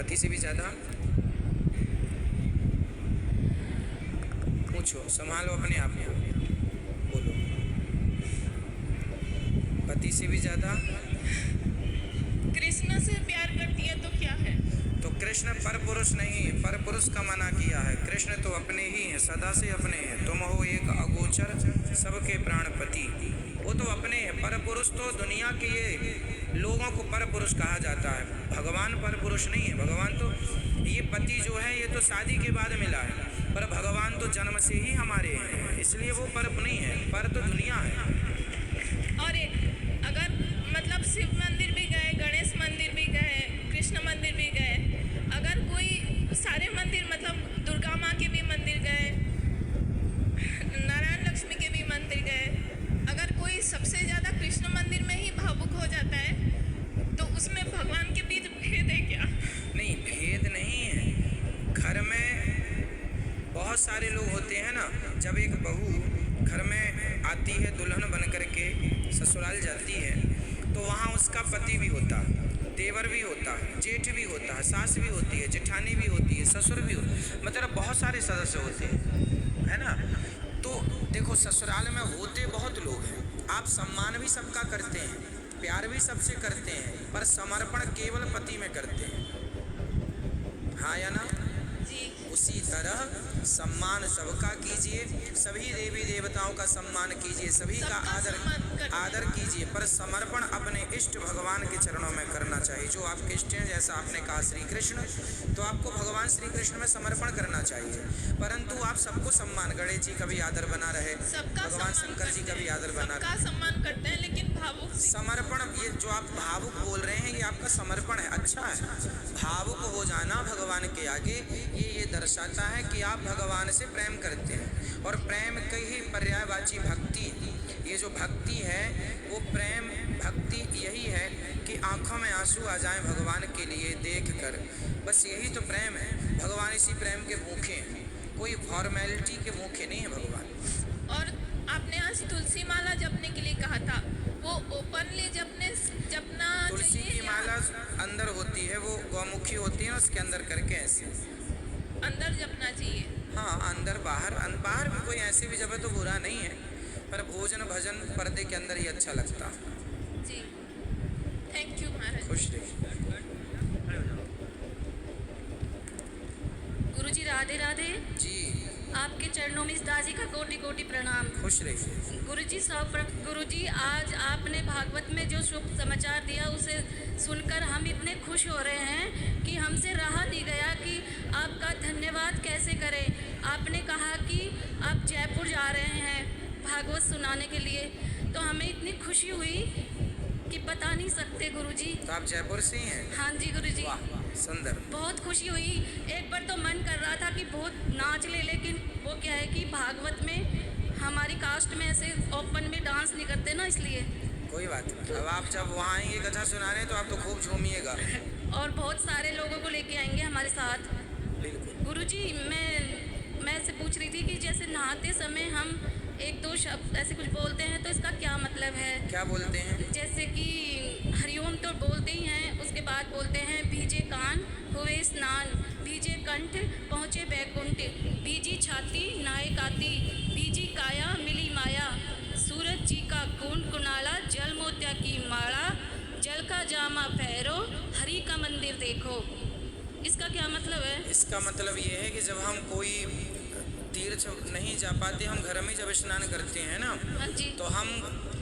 पति से भी ज़्यादा? पूछो, संभालो अपने आप को, बोलो। पति से भी ज़्यादा? कृष्ण से प्यार करती है तो क्या है? तो कृष्ण पर पुरुष नहीं, पर पुरुष का मना किया है। कृष्ण तो अपने ही हैं, सदा से अपने हैं। तुम हो एक अगोचर सबके प्राणपति, वो तो अपने हैं। पर पुरुष तो दुनिया के ये लोगों को पर पुरुष कहा जाता है, भगवान पर पुरुष नहीं है। भगवान तो ये पति जो है ये तो शादी के बाद मिला है, पर भगवान तो जन्म से ही हमारे हैं, इसलिए वो पर नहीं है, पर तो दुनिया है। और अगर मतलब शिव मंदिर भी गए, गणेश मंदिर भी गए, कृष्ण मंदिर भी गए, अगर कोई सारे मंदिर मतलब दुर्गा माँ के भी मंदिर गए, नारायण लक्ष्मी के भी मंदिर गए, अगर कोई सबसे ज़्यादा कृष्ण मंदिर में ही भावुक हो जाता है तो उसमें भगवान के बीच भेद है क्या? नहीं, भेद नहीं है। घर में बहुत सारे लोग होते हैं ना, जब एक बहू घर में आती है दुल्हन बन करके ससुराल जाती है तो वहाँ उसका पति भी होता है, देवर भी होता है, जेठ भी होता है, सास भी होती है, जेठानी भी होती है, ससुर भी होता है, मतलब बहुत सारे सदस्य होते हैं, है ना। तो देखो ससुराल में होते बहुत लोग हैं, आप सम्मान भी सबका करते हैं, प्यार भी सबसे करते हैं, पर समर्पण केवल पति में करते हैं, हाँ या ना? जी। उसी तरह सम्मान सबका कीजिए, सभी देवी देवताओं का सम्मान कीजिए, सभी का आदर कीजिए, पर समर्पण अपने इष्ट भगवान के चरणों में करना चाहिए। जो आपके इष्ट हैं, जैसा आपने कहा श्री कृष्ण, तो आपको भगवान श्री कृष्ण में समर्पण करना चाहिए। परंतु आप सबको सम्मान, गणेश जी का भी आदर बना रहे, भगवान शंकर जी का भी आदर बना रहे, सम्मान करते हैं, लेकिन भावुक समर्पण, ये जो आप भावुक बोल रहे हैं ये आपका समर्पण है, अच्छा है। भावुक हो जाना भगवान के आगे ये दर्शाता है कि आप भगवान से प्रेम करते हैं, और प्रेम की ही पर्यायवाची भक्ति, ये जो भक्ति है वो प्रेम भक्ति यही है कि आंखों में आंसू आ जाएं भगवान के लिए देखकर, बस यही तो प्रेम है। भगवान इसी प्रेम के भूखे हैं, कोई फॉर्मेलिटी के भूखे नहीं है भगवान। और आपने आज तुलसी माला जपने के लिए कहा था, वो ओपनली जपना तुलसी की माला अंदर होती है, वो गौमुखी होती है, उसके अंदर करके ऐसे अंदर जपना चाहिए। हाँ, अंदर बाहर बाहर भी कोई ऐसे भी जपे तो बुरा नहीं है, पर भोजन भजन पर्दे के अंदर ही अच्छा लगता है। जी, थैंक यू महाराज। खुश रहिए। गुरुजी राधे राधे। जी, आपके चरणों में इस दासी का कोटि कोटि प्रणाम। खुश रहिए। गुरुजी आज आपने भागवत में जो शुभ समाचार दिया उसे सुनकर हम इतने खुश हो रहे हैं कि हमसे रहा नहीं गया कि आपका धन्यवाद कैसे करें। आपने कहा कि आप जयपुर जा रहे हैं भागवत सुनाने के लिए, तो हमें इतनी खुशी हुई कि बता नहीं सकते गुरुजी। तो आप जयपुर से ही हैं? हाँ जी गुरुजी। वाह, सुंदर। बहुत खुशी हुई। एक बार तो मन कर रहा था कि बहुत नाच ले, लेकिन वो क्या है कि भागवत में हमारी कास्ट में ऐसे ओपन में डांस नहीं करते ना, इसलिए। कोई बात नहीं, अब आप जब वहाँ आएंगे कथा सुना रहे हैं तो आप तो खूब झूमिएगा। और बहुत सारे लोगों को लेके आएंगे हमारे साथ। बिल्कुल। गुरुजी मैं ऐसे पूछ रही थी कि जैसे नहाते समय हम एक दो शब्द ऐसे कुछ बोलते हैं तो इसका क्या मतलब है? क्या बोलते हैं? जैसे कि हरिओम तो बोलते ही हैं, उसके बाद बोलते हैं भीजे कान हुए स्नान, भीजे कंठ पहुँचे बैकुंठ, भीजी छाती नाए काती, भीजी काया मिली माया, सूरज जी का कुंड कुनाला, जल मोतिया की माला, जल का जामा पहरो, हरि का मंदिर देखो। इसका क्या मतलब है? इसका मतलब ये है कि जब हम कोई तीर्थ नहीं जा पाते, हम घर में जब स्नान करते हैं ना, हाँ जी। तो हम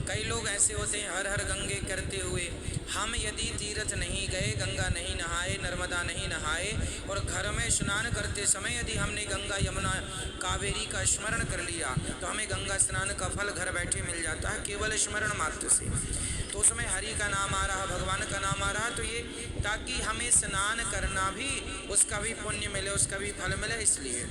कई लोग ऐसे होते हैं हर हर गंगे करते हुए, हम यदि तीर्थ नहीं गए, गंगा नहीं नहाए, नर्मदा नहीं नहाए, और घर में स्नान करते समय यदि हमने गंगा यमुना कावेरी का स्मरण कर लिया तो हमें गंगा स्नान का फल घर बैठे मिल जाता है केवल स्मरण मात्र से। तो उसमें हरि का नाम आ रहा, भगवान का नाम आ रहा, तो ये ताकि हमें स्नान करना भी उसका भी पुण्य मिले, उसका भी फल मिले, इसलिए।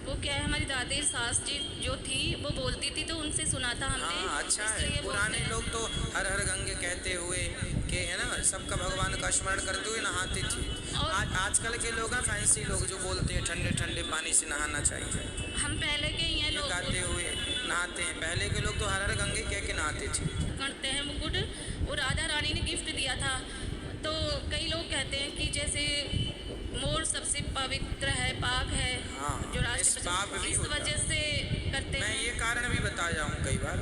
वो क्या है, हमारी दादी सास जी जो थी वो बोलती थी तो उनसे सुना था हमने। हाँ, अच्छा है। पुराने लोग तो हर हर गंगे कहते हुए के है ना, सबका भगवान का स्मरण करते हुए नहाते थे। और आजकल के लोग हैं फैंसी लोग जो बोलते हैं ठंडे ठंडे पानी से नहाना चाहिए। हम पहले के ही हैं लोग गाते हुए नहाते हैं, पहले के लोग तो हर हर गंगे कह के नहाते थे। करते हैं मुकुट, वो राधा रानी ने गिफ्ट दिया था। तो कई लोग कहते हैं कि जैसे मोर सबसे पवित्र है, पाक है, हाँ, जो राष्ट्र पाप भी इस होता है। वजह से करते मैं हैं। ये कारण भी बताया हूँ कई बार,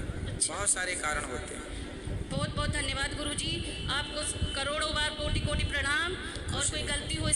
बहुत सारे कारण होते हैं। बहुत बहुत धन्यवाद गुरुजी, आपको करोड़ों बार कोटि कोटि प्रणाम। और कोई गलती हो